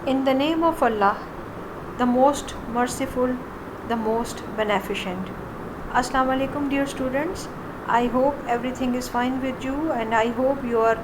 In the name of Allah, the most merciful, the most beneficent. Assalamu alaikum, dear students. I hope everything is fine with you, and I hope you are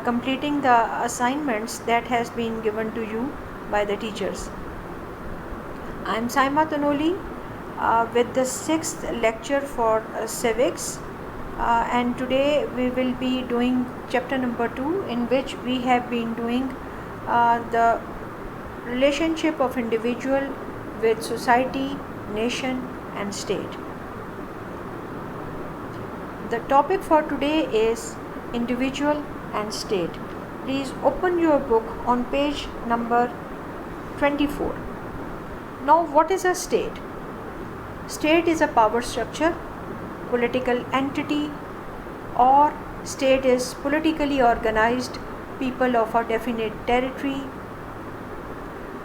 completing the assignments that has been given to you by the teachers. I am Saima Tanoli with the 6th lecture for civics, and today we will be doing chapter number 2, in which we have been doing the relationship of individual with society, nation and state. The topic for today is individual and state. Please open your book on page number 24. Now, what is a state? State is a power structure, political entity, or state is politically organized people of a definite territory.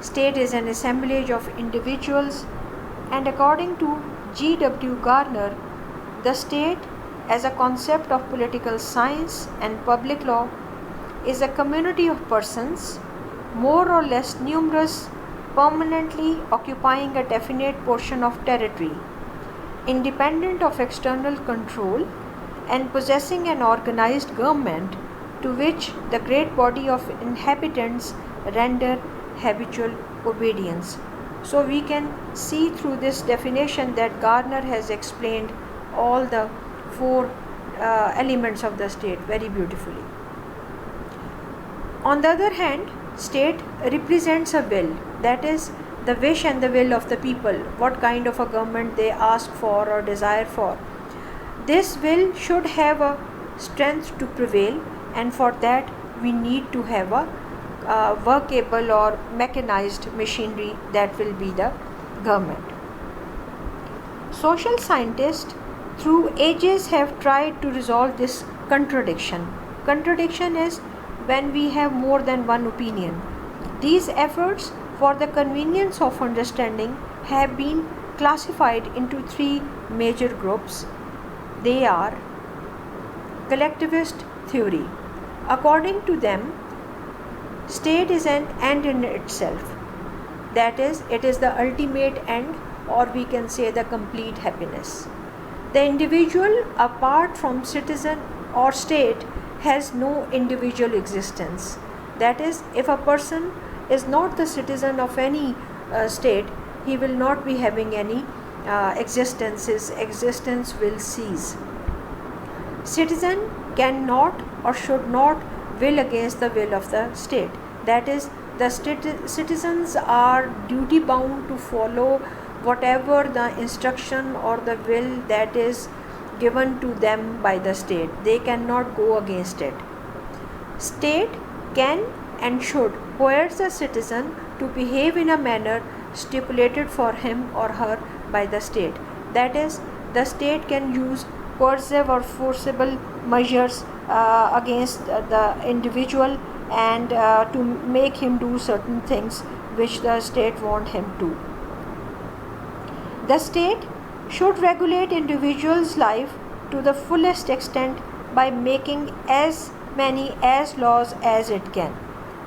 State is an assemblage of individuals, and according to G.W. Garner, the state as a concept of political science and public law is a community of persons, more or less numerous, permanently occupying a definite portion of territory, independent of external control, and possessing an organized government to which the great body of inhabitants render habitual obedience. So we can see through this definition that Garner has explained all the four elements of the state very beautifully. On the other hand, state represents a will, that is the wish and the will of the people, what kind of a government they ask for or desire for. This will should have a strength to prevail, and for that we need to have a workable or mechanized machinery that will be the government. Social scientists through ages have tried to resolve this contradiction. Contradiction is when we have more than one opinion. These efforts for the convenience of understanding have been classified into three major groups. They are collectivist theory. According to them, state is an end in itself. That is, it is the ultimate end, or we can say the complete happiness. The individual, apart from citizen or state, has no individual existence. That is, if a person is not the citizen of any state, he will not be having any existence. His existence will cease. Citizen cannot or should not will against the will of the state. That is, the citizens are duty bound to follow whatever the instruction or the will that is given to them by the state. They cannot go against it. State can and should coerce a citizen to behave in a manner stipulated for him or her by the state. That is, the state can use coercive or forcible measures against the individual and to make him do certain things which the state want him to. The state should regulate individuals' life to the fullest extent by making as many laws as it can.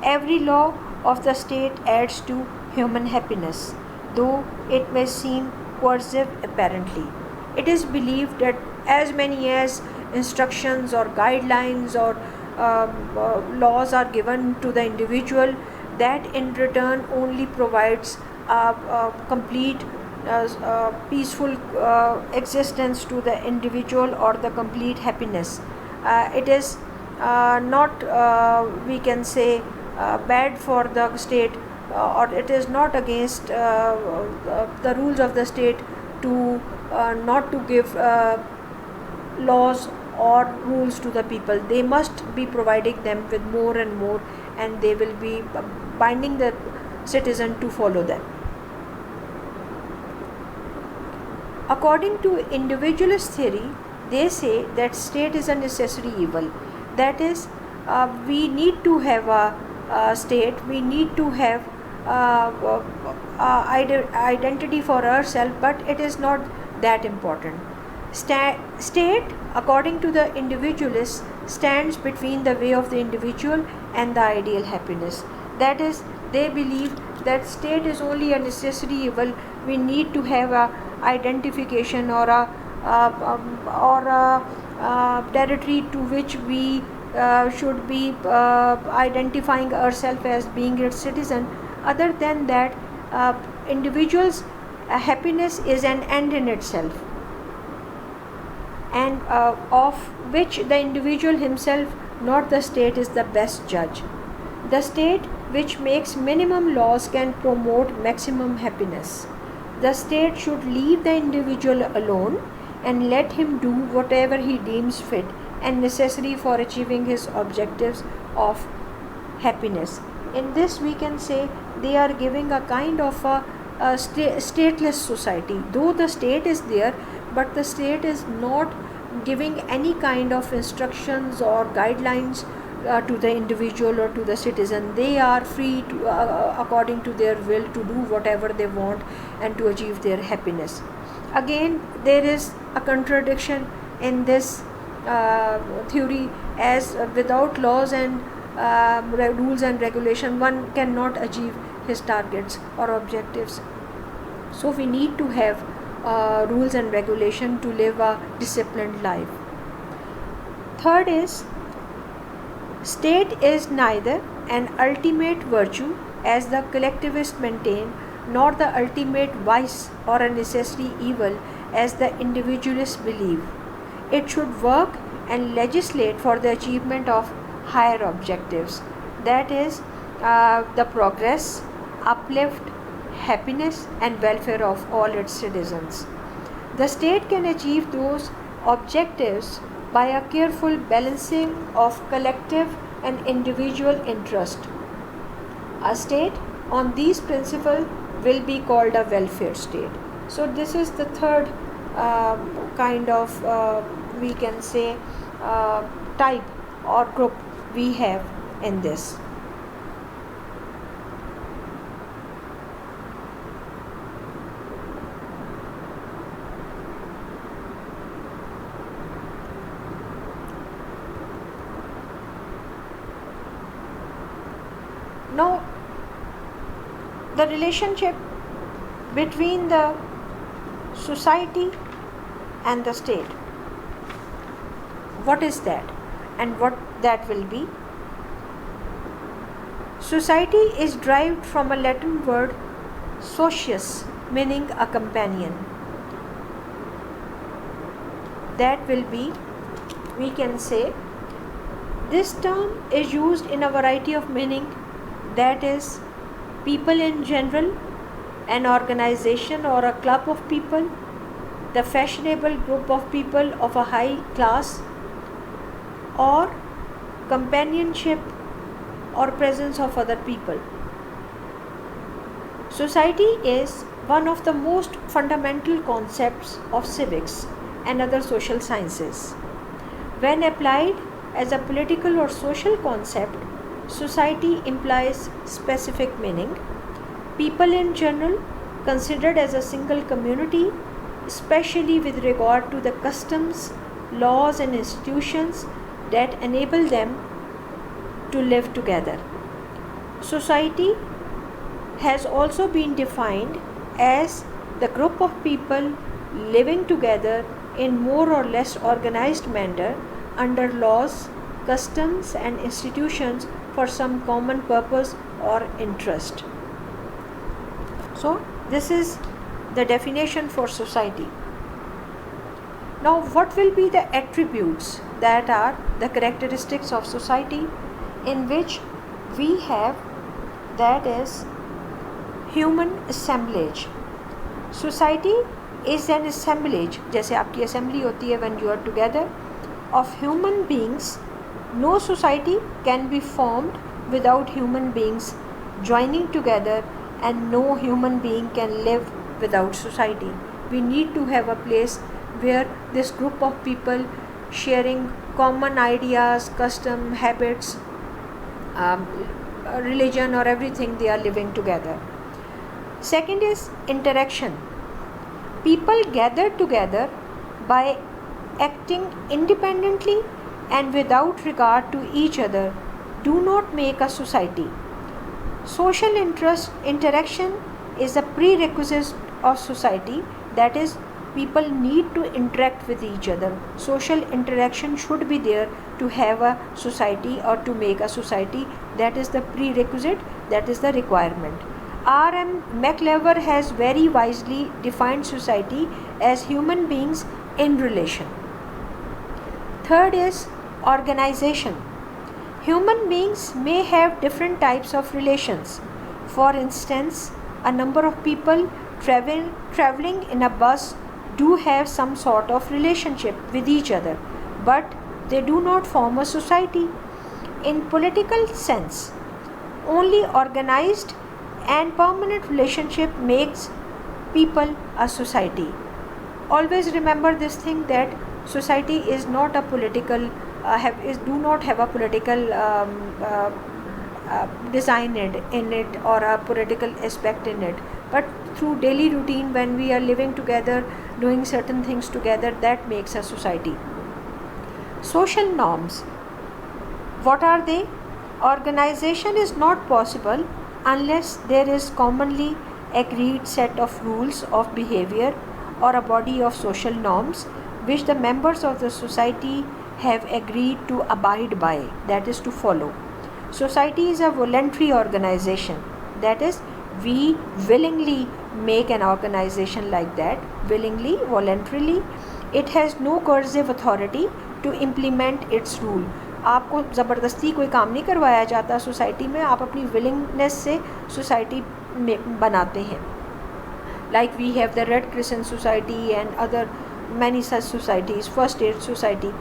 Every law of the state adds to human happiness, though it may seem coercive apparently. It is believed that as many as instructions or guidelines or laws are given to the individual, that in return only provides a complete peaceful existence to the individual or the complete happiness. It is not we can say bad for the state, or it is not against the rules of the state to not to give laws or rules to the people. They must be providing them with more and more, and they will be binding the citizen to follow them. According to individualist theory, they say that state is a necessary evil. That is, we need to have a state, we need to have identity for ourselves, but it is not that important. State, according to the individualist, stands between the way of the individual and the ideal happiness. That is, They believe that state is only a necessary evil. We need to have a identification or a territory to which we should be identifying ourselves as being its citizen. Other than that, individuals' happiness is an end in itself, and of which the individual himself, not the state, is the best judge. The state which makes minimum laws can promote maximum happiness. The state should leave the individual alone and let him do whatever he deems fit and necessary for achieving his objectives of happiness. In this, we can say they are giving a kind of a stateless society. Though the state is there, but the state is not giving any kind of instructions or guidelines to the individual or to the citizen. They are free to, according to their will, to do whatever they want and to achieve their happiness. Again, there is a contradiction in this theory, as without laws and rules and regulation, one cannot achieve his targets or objectives. So we need to have rules and regulation to live a disciplined life. Third is, state is neither an ultimate virtue, as the collectivists maintain, nor the ultimate vice or a necessary evil, as the individualists believe. It should work and legislate for the achievement of higher objectives, that is, the progress, uplift, happiness and welfare of all its citizens. The state can achieve those objectives by a careful balancing of collective and individual interest. A state on these principles will be called a welfare state. So this is the third kind of we can say type or group we have in this. Now, the relationship between the society and the state, what is that and what that will be? Society is derived from a Latin word socius, meaning a companion. That will be, we can say, this term is used in a variety of meaning, that is, people in general, an organization or a club of people, the fashionable group of people of a high class, or companionship or presence of other people. Society is one of the most fundamental concepts of civics and other social sciences. When applied as a political or social concept, society implies specific meaning. People in general, considered as a single community, especially with regard to the customs, laws and institutions that enable them to live together. Society has also been defined as the group of people living together in more or less organized manner under laws, customs and institutions for some common purpose or interest. So, this is the definition for society. Now, what will be the attributes that are the characteristics of society in which we have, that is, human assemblage. Society is an assemblage, जैसे आपकी assembly होती है when you are together, of human beings. No society can be formed without human beings joining together, and no human being can live without society. We need to have a place where this group of people sharing common ideas, custom, habits, religion or everything, they are living together. Second is interaction. People gather together by acting independently and without regard to each other do not make a society. Social interaction is a prerequisite of society, that is, people need to interact with each other. Social interaction should be there to have a society or to make a society. That is the prerequisite, that is the requirement. R.M. McLever has very wisely defined society as human beings in relation. Third is organization. Human beings may have different types of relations. For instance, a number of people traveling in a bus do have some sort of relationship with each other, but they do not form a society. In political sense, only organized and permanent relationship makes people a society. Always remember this thing, that society is not a political do not have a political design in it or a political aspect in it, but through daily routine, when we are living together, doing certain things together, that makes a society. Social norms, what are they? Organization is not possible unless there is commonly agreed set of rules of behavior or a body of social norms which the members of the society have agreed to abide by, that is, to follow. Society is a voluntary organization, that is, we willingly make an organization like that, willingly, voluntarily. It has no coercive authority to implement its rule. आपको ज़बरदस्ती कोई काम नहीं करवाया जाता society में, आप अपनी विलिंगनेस से सोसाइटी में बनाते हैं. Like we have the Red Crescent Society and other many such societies, First Aid Society.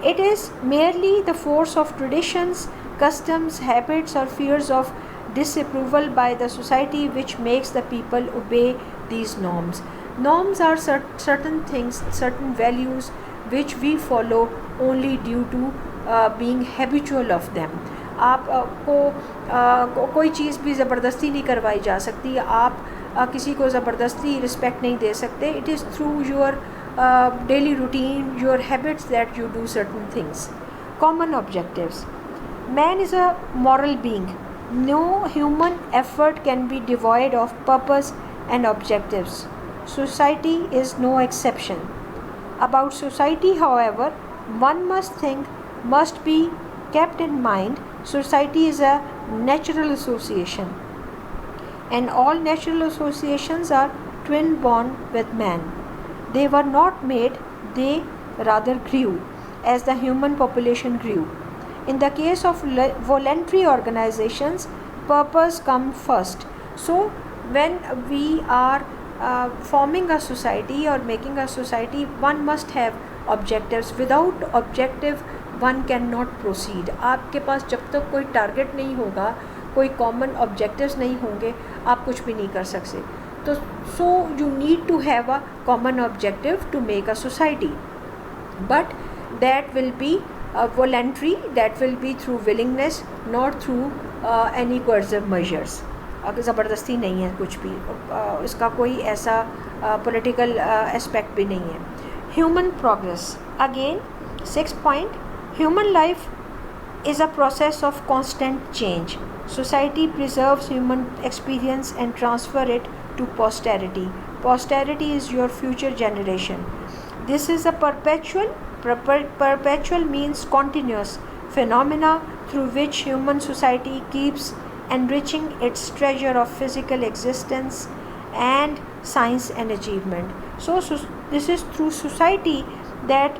It is merely the force of traditions, customs, habits or fears of disapproval by the society which makes the people obey these norms. Norms are certain things, certain values which we follow only due to being habitual of them. आपको कोई चीज़ भी ज़बरदस्ती नहीं करवाई जा सकती, आप किसी को ज़बरदस्ती रिस्पेक्ट नहीं दे सकते. It is through your daily routine, your habits, that you do certain things. Common objectives. Man is a moral being. No human effort can be devoid of purpose and objectives. Society is no exception. About society, however, one must be kept in mind, society is a natural association, and all natural associations are twin born with man. They were not made, they rather grew as the human population grew. In the case of voluntary organizations, purpose comes first. So when we are forming a society or making a society, one must have objectives. Without objective, one cannot proceed. आपके पास जब तक कोई target नहीं होगा, कोई common objectives नहीं होंगे, आप कुछ भी नहीं कर सकते. So you need to have a common objective to make a society, but that will be voluntary, that will be through willingness, not through any coercive measures. अगर ज़बरदस्ती नहीं है कुछ भी, इसका कोई ऐसा political aspect भी नहीं है. Human progress. Again, 6th point, human life is a process of constant change. Society preserves human experience and transfer it to posterity. Posterity is your future generation. This is a perpetual means continuous phenomena through which human society keeps enriching its treasure of physical existence and science and achievement. So this is through society that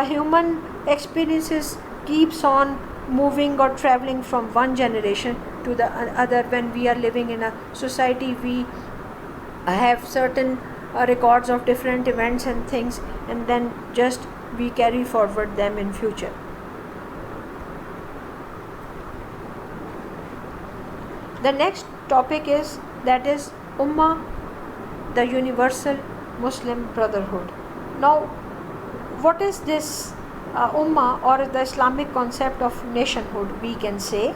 human experiences keeps on moving or traveling from one generation to the other. When we are living in a society, we have certain records of different events and things, and then just we carry forward them in future. The next topic is Ummah, the universal Muslim brotherhood. Now, what is this Ummah, or the Islamic concept of nationhood? We can say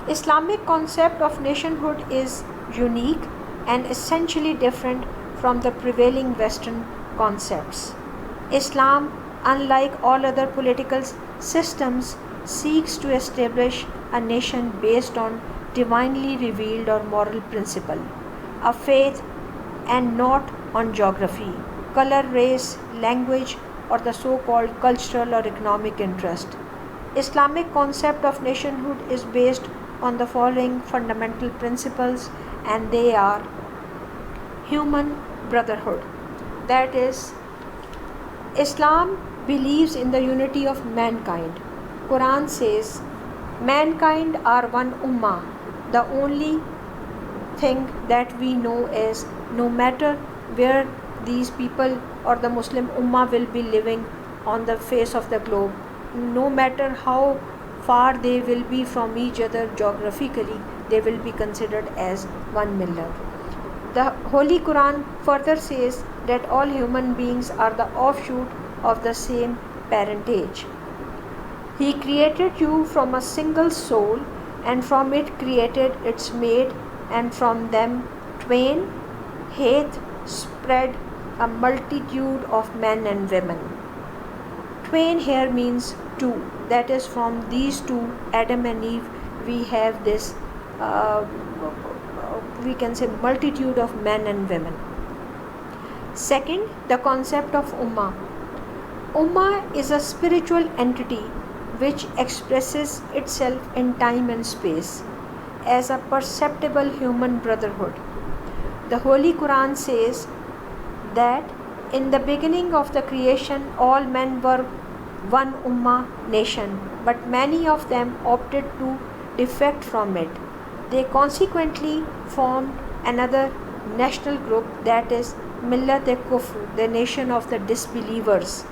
Islamic concept of nationhood is unique and essentially different from the prevailing Western concepts. Islam, unlike all other political systems, seeks to establish a nation based on divinely revealed or moral principle, a faith and not on geography, color, race, language, or the so-called cultural or economic interest. Islamic concept of nationhood is based on the following fundamental principles, and they are human brotherhood. That is, Islam believes in the unity of mankind. Quran says, mankind are one ummah. The only thing that we know is no matter where these people or the Muslim ummah will be living on the face of the globe, no matter how far they will be from each other geographically, they will be considered as one millah. The Holy Quran further says that all human beings are the offshoot of the same parentage. He created you from a single soul, and from it created its mate, and from them twain hath spread a multitude of men and women. Twain here means two. That is, from these two, Adam and Eve, we have this, we can say, multitude of men and women. Second, the concept of ummah. Ummah is a spiritual entity which expresses itself in time and space as a perceptible human brotherhood. The Holy Quran says that in the beginning of the creation all men were one ummah nation, but many of them opted to defect from it. They consequently formed another national group, that is Millat-e-Kufr, the nation of the disbelievers.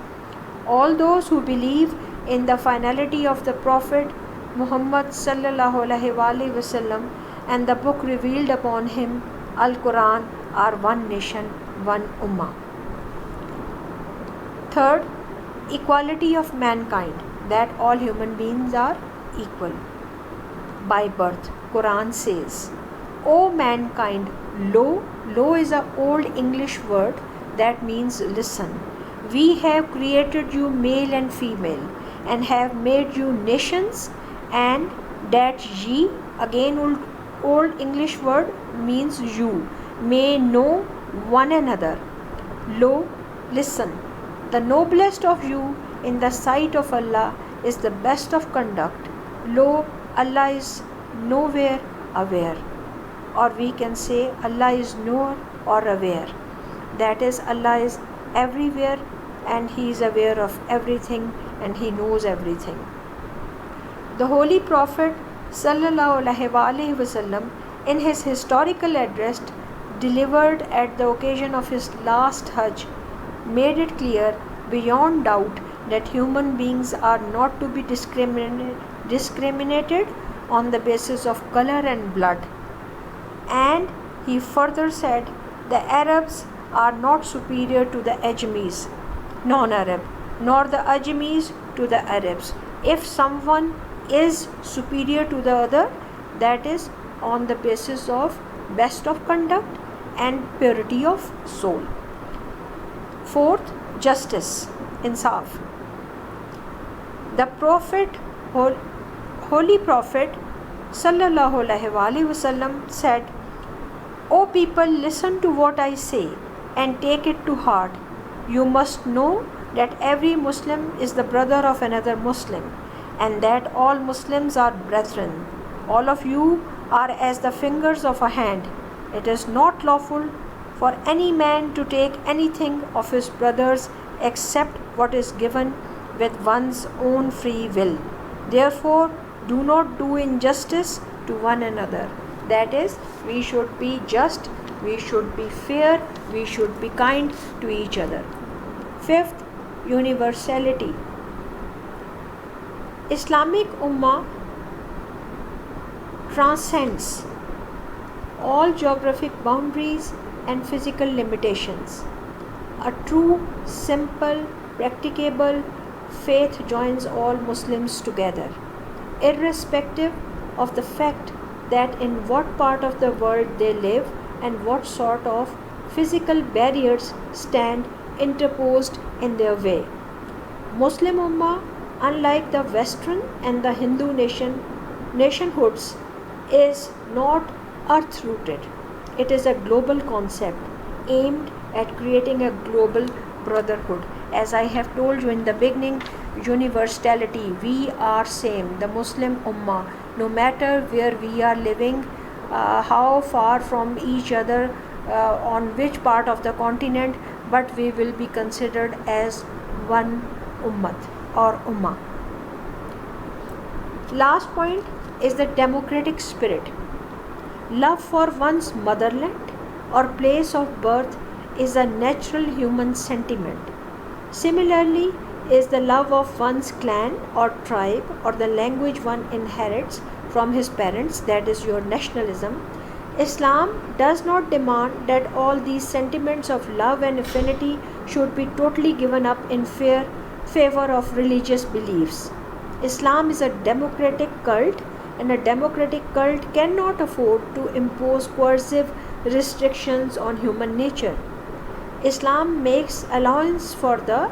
All those who believe in the finality of the Prophet Muhammad sallallahu alaihi wasallam and the book revealed upon him, Al-Quran, are one nation, one ummah. Third, equality of mankind, that all human beings are equal by birth. Quran says, O mankind, lo is an old English word that means listen. We have created you male and female, and have made you nations, and that ye, again old English word, means you, may know one another. Lo, listen. The noblest of you in the sight of Allah is the best of conduct. Lo, Allah is nowhere aware. Or we can say Allah is knower or aware. That is, Allah is everywhere and He is aware of everything and He knows everything. The Holy Prophet sallallahu alaihi wasallam, in his historical address delivered at the occasion of his last Hajj, made it clear beyond doubt that human beings are not to be discriminated on the basis of color and blood. And he further said, the Arabs are not superior to the Ajmis, non-Arab, nor the Ajmis to the Arabs. If someone is superior to the other, that is on the basis of best of conduct and purity of soul. Fourth, justice, insaf. The Prophet, Holy Prophet sallallahu alaihi wasallam said, O people, listen to what I say and take it to heart. You must know that every Muslim is the brother of another Muslim, and that all Muslims are brethren. All of you are as the fingers of a hand. It is not lawful for any man to take anything of his brother's except what is given with one's own free will. Therefore, do not do injustice to one another. That is, we should be just, we should be fair, we should be kind to each other. Fifth, universality. Islamic Ummah transcends all geographic boundaries and physical limitations. A true, simple, practicable faith joins all Muslims together, irrespective of the fact that in what part of the world they live and what sort of physical barriers stand interposed in their way. Muslim Ummah, unlike the Western and the Hindu nationhoods, is not earth rooted. It is a global concept aimed at creating a global brotherhood. As I have told you in the beginning, universality, we are same, the Muslim Ummah, no matter where we are living, how far from each other, on which part of the continent, but we will be considered as one ummat or ummah. Last point is the democratic spirit. Love for one's motherland or place of birth is a natural human sentiment. Similarly, is the love of one's clan or tribe or the language one inherits from his parents, that is your nationalism. Islam does not demand that all these sentiments of love and affinity should be totally given up in favor of religious beliefs. Islam is a democratic cult, and a democratic cult cannot afford to impose coercive restrictions on human nature. Islam makes allowance for the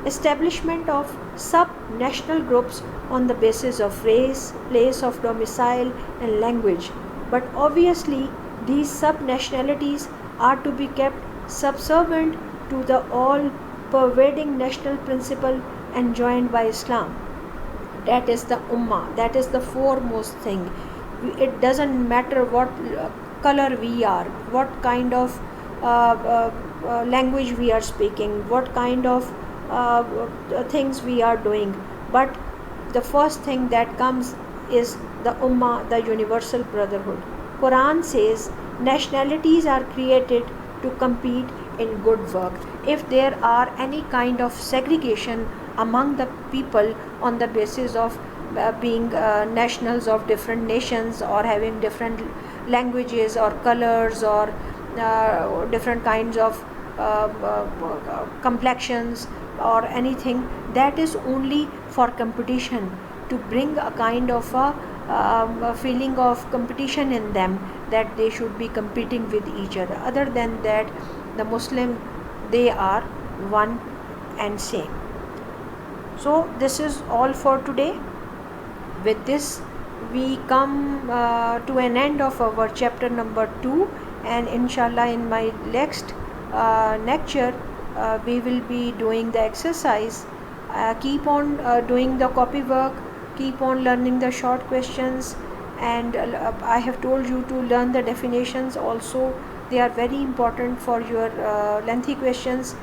establishment of sub-national groups on the basis of race, place of domicile, and language. But obviously, these sub-nationalities are to be kept subservient to the all-pervading national principle enjoined by Islam. That is the Ummah, that is the foremost thing. It doesn't matter what color we are, what kind of language we are speaking, what kind of things we are doing, but the first thing that comes is the Ummah, the universal brotherhood. Quran says nationalities are created to compete in good work. If there are any kind of segregation among the people on the basis of being nationals of different nations or having different languages or colors or different kinds of complexions or anything, that is only for competition, to bring a kind of a feeling of competition in them, that they should be competing with each other. Other than that, the Muslim, they are one and same. So this is all for today. With this we come to an end of our chapter number 2, and inshallah in my next lecture we will be doing the exercise. Keep on doing the copy work, keep on learning the short questions, and I have told you to learn the definitions also. They are very important for your lengthy questions.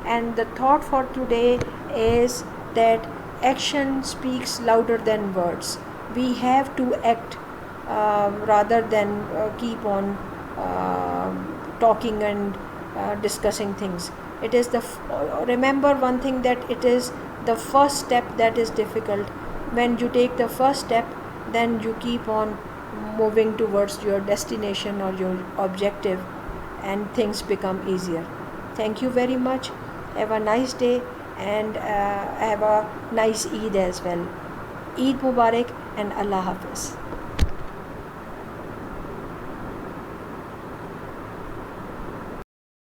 And the thought for today is that action speaks louder than words. We have to act rather than keep on talking and discussing things. It is remember one thing, that it is the first step that is difficult. When you take the first step, then you keep on moving towards your destination or your objective, and things become easier. Thank you very much. Have a nice day, and have a nice Eid as well. Eid Mubarak and Allah Hafiz.